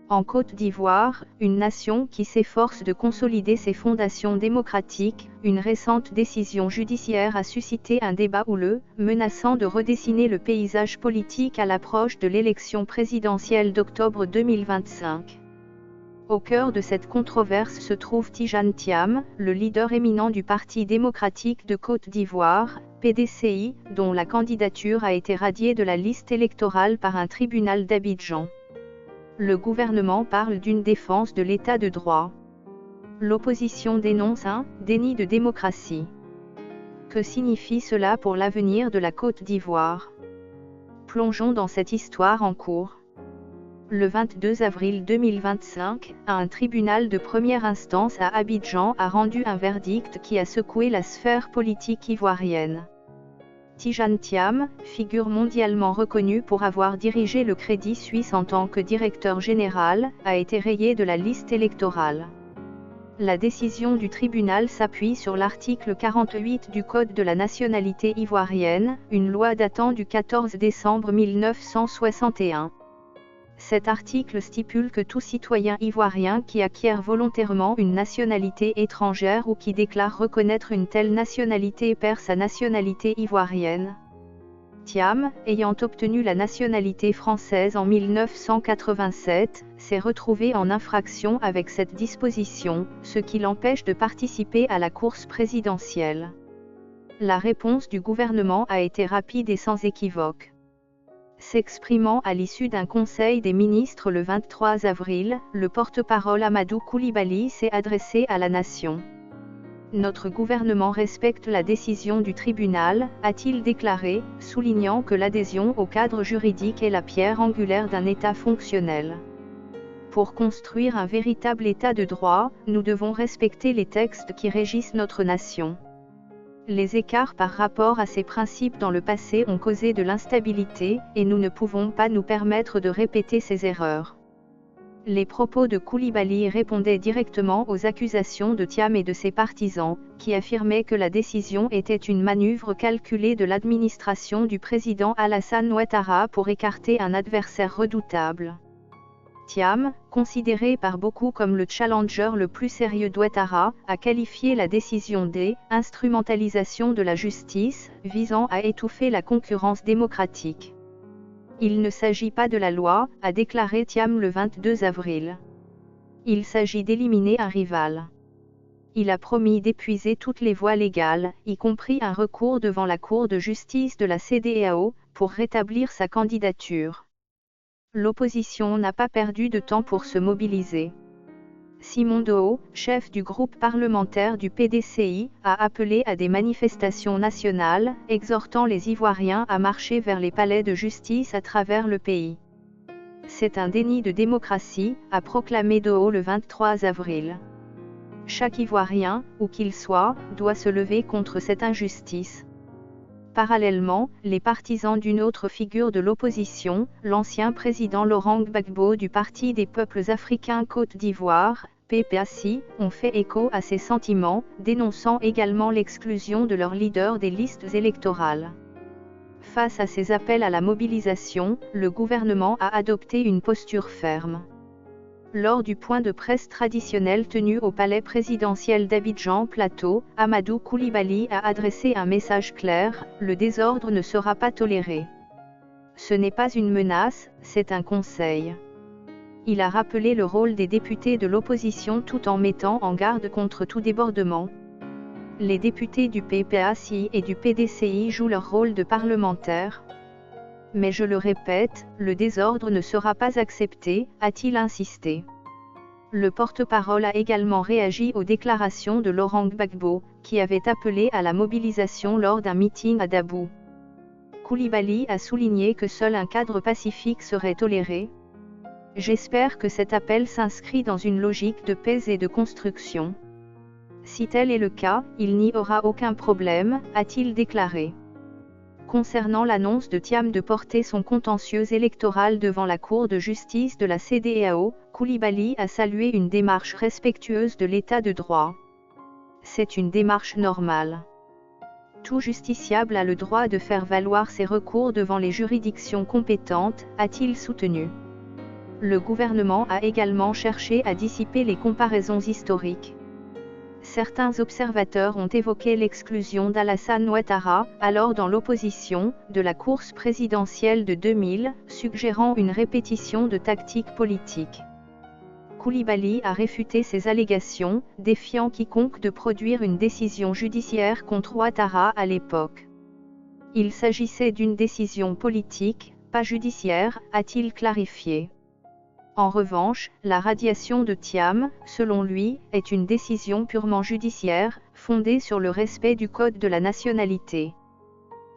En Côte d'Ivoire, une nation qui s'efforce de consolider ses fondations démocratiques, une récente décision judiciaire a suscité un débat houleux, menaçant de redessiner le paysage politique à l'approche de l'élection présidentielle d'octobre 2025. Au cœur de cette controverse se trouve Tidjane Thiam, le leader éminent du Parti démocratique de Côte d'Ivoire, PDCI, dont la candidature a été radiée de la liste électorale par un tribunal d'Abidjan. Le gouvernement parle d'une défense de l'état de droit. L'opposition dénonce un « déni de démocratie ». Que signifie cela pour l'avenir de la Côte d'Ivoire? Plongeons dans cette histoire en cours. Le 22 avril 2025, un tribunal de première instance à Abidjan a rendu un verdict qui a secoué la sphère politique ivoirienne. Tidjane Thiam, figure mondialement reconnue pour avoir dirigé le Crédit Suisse en tant que directeur général, a été rayé de la liste électorale. La décision du tribunal s'appuie sur l'article 48 du Code de la nationalité ivoirienne, une loi datant du 14 décembre 1961. Cet article stipule que tout citoyen ivoirien qui acquiert volontairement une nationalité étrangère ou qui déclare reconnaître une telle nationalité perd sa nationalité ivoirienne. Thiam, ayant obtenu la nationalité française en 1987, s'est retrouvé en infraction avec cette disposition, ce qui l'empêche de participer à la course présidentielle. La réponse du gouvernement a été rapide et sans équivoque. S'exprimant à l'issue d'un conseil des ministres le 23 avril, le porte-parole Amadou Coulibaly s'est adressé à la nation. Notre gouvernement respecte la décision du tribunal, a-t-il déclaré, soulignant que l'adhésion au cadre juridique est la pierre angulaire d'un État fonctionnel. Pour construire un véritable État de droit, nous devons respecter les textes qui régissent notre nation. Les écarts par rapport à ces principes dans le passé ont causé de l'instabilité, et nous ne pouvons pas nous permettre de répéter ces erreurs. Les propos de Coulibaly répondaient directement aux accusations de Thiam et de ses partisans, qui affirmaient que la décision était une manœuvre calculée de l'administration du président Alassane Ouattara pour écarter un adversaire redoutable. Thiam, considéré par beaucoup comme le challenger le plus sérieux d'Ouattara, a qualifié la décision d'« instrumentalisation de la justice » visant à étouffer la concurrence démocratique. Il ne s'agit pas de la loi, a déclaré Thiam le 22 avril. Il s'agit d'éliminer un rival. Il a promis d'épuiser toutes les voies légales, y compris un recours devant la Cour de justice de la CEDEAO, pour rétablir sa candidature. L'opposition n'a pas perdu de temps pour se mobiliser. Simon Doho, chef du groupe parlementaire du PDCI, a appelé à des manifestations nationales, exhortant les Ivoiriens à marcher vers les palais de justice à travers le pays. C'est un déni de démocratie, a proclamé Doho le 23 avril. Chaque Ivoirien, où qu'il soit, doit se lever contre cette injustice. Parallèlement, les partisans d'une autre figure de l'opposition, l'ancien président Laurent Gbagbo du Parti des peuples africains Côte d'Ivoire, PPACI, ont fait écho à ces sentiments, dénonçant également l'exclusion de leur leader des listes électorales. Face à ces appels à la mobilisation, le gouvernement a adopté une posture ferme. Lors du point de presse traditionnel tenu au palais présidentiel d'Abidjan Plateau, Amadou Coulibaly a adressé un message clair: le désordre ne sera pas toléré. Ce n'est pas une menace, c'est un conseil. Il a rappelé le rôle des députés de l'opposition tout en mettant en garde contre tout débordement. Les députés du PPACI et du PDCI jouent leur rôle de parlementaires. Mais je le répète, le désordre ne sera pas accepté, a-t-il insisté. Le porte-parole a également réagi aux déclarations de Laurent Gbagbo, qui avait appelé à la mobilisation lors d'un meeting à Dabou. Coulibaly a souligné que seul un cadre pacifique serait toléré. J'espère que cet appel s'inscrit dans une logique de paix et de construction. Si tel est le cas, il n'y aura aucun problème, a-t-il déclaré. Concernant l'annonce de Thiam de porter son contentieux électoral devant la Cour de justice de la CEDEAO, Coulibaly a salué une démarche respectueuse de l'état de droit. C'est une démarche normale. Tout justiciable a le droit de faire valoir ses recours devant les juridictions compétentes, a-t-il soutenu. le gouvernement a également cherché à dissiper les comparaisons historiques. Certains observateurs ont évoqué l'exclusion d'Alassane Ouattara, alors dans l'opposition, de la course présidentielle de 2000, suggérant une répétition de tactiques politiques. Coulibaly a réfuté ces allégations, défiant quiconque de produire une décision judiciaire contre Ouattara à l'époque. Il s'agissait d'une décision politique, pas judiciaire, a-t-il clarifié. En revanche, la radiation de Thiam, selon lui, est une décision purement judiciaire, fondée sur le respect du Code de la nationalité.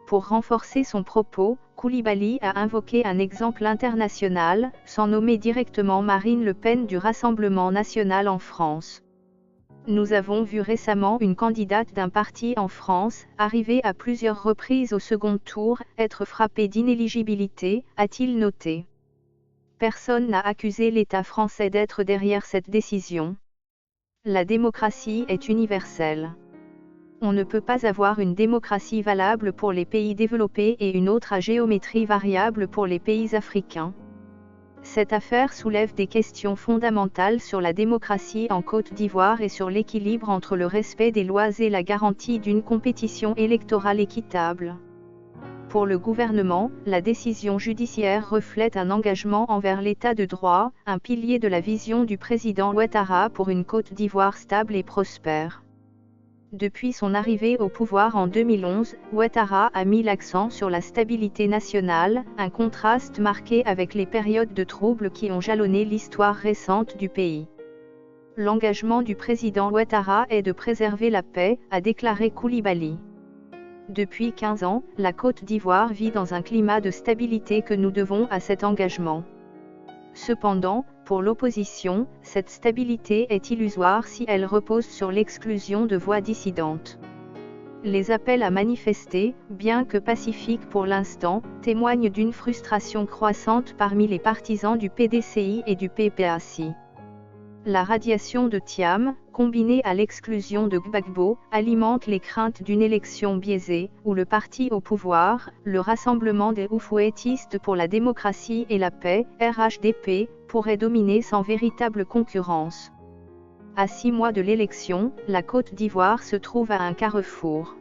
Pour renforcer son propos, Coulibaly a invoqué un exemple international, sans nommer directement Marine Le Pen du Rassemblement national en France. Nous avons vu récemment une candidate d'un parti en France, arrivée à plusieurs reprises au second tour, être frappée d'inéligibilité, a-t-il noté. Personne n'a accusé l'État français d'être derrière cette décision. La démocratie est universelle. On ne peut pas avoir une démocratie valable pour les pays développés et une autre à géométrie variable pour les pays africains. Cette affaire soulève des questions fondamentales sur la démocratie en Côte d'Ivoire et sur l'équilibre entre le respect des lois et la garantie d'une compétition électorale équitable. Pour le gouvernement, la décision judiciaire reflète un engagement envers l'état de droit, un pilier de la vision du président Ouattara pour une Côte d'Ivoire stable et prospère. Depuis son arrivée au pouvoir en 2011, Ouattara a mis l'accent sur la stabilité nationale, un contraste marqué avec les périodes de troubles qui ont jalonné l'histoire récente du pays. L'engagement du président Ouattara est de préserver la paix, a déclaré Coulibaly. Depuis 15 ans, la Côte d'Ivoire vit dans un climat de stabilité que nous devons à cet engagement. Cependant, pour l'opposition, cette stabilité est illusoire si elle repose sur l'exclusion de voix dissidentes. Les appels à manifester, bien que pacifiques pour l'instant, témoignent d'une frustration croissante parmi les partisans du PDCI et du PPACI. La radiation de Thiam, combinée à l'exclusion de Gbagbo, alimente les craintes d'une élection biaisée, où le parti au pouvoir, le Rassemblement des Oufouettistes pour la démocratie et la paix, RHDP, pourrait dominer sans véritable concurrence. À 6 mois de l'élection, la Côte d'Ivoire se trouve à un carrefour.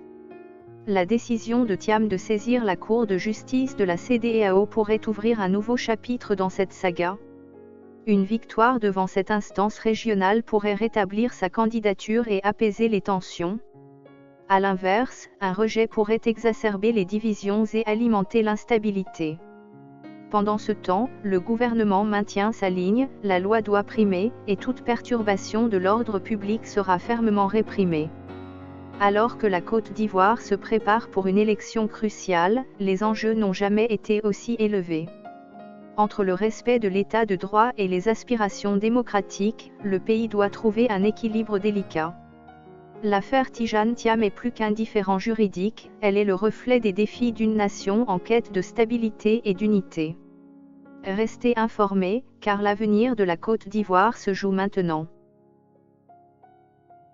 La décision de Thiam de saisir la Cour de justice de la CEDEAO pourrait ouvrir un nouveau chapitre dans cette saga. Une victoire devant cette instance régionale pourrait rétablir sa candidature et apaiser les tensions. À l'inverse, un rejet pourrait exacerber les divisions et alimenter l'instabilité. Pendant ce temps, le gouvernement maintient sa ligne, la loi doit primer, et toute perturbation de l'ordre public sera fermement réprimée. Alors que la Côte d'Ivoire se prépare pour une élection cruciale, les enjeux n'ont jamais été aussi élevés. Entre le respect de l'état de droit et les aspirations démocratiques, le pays doit trouver un équilibre délicat. L'affaire Tidjane Thiam est plus qu'un différend juridique, elle est le reflet des défis d'une nation en quête de stabilité et d'unité. Restez informés, car l'avenir de la Côte d'Ivoire se joue maintenant.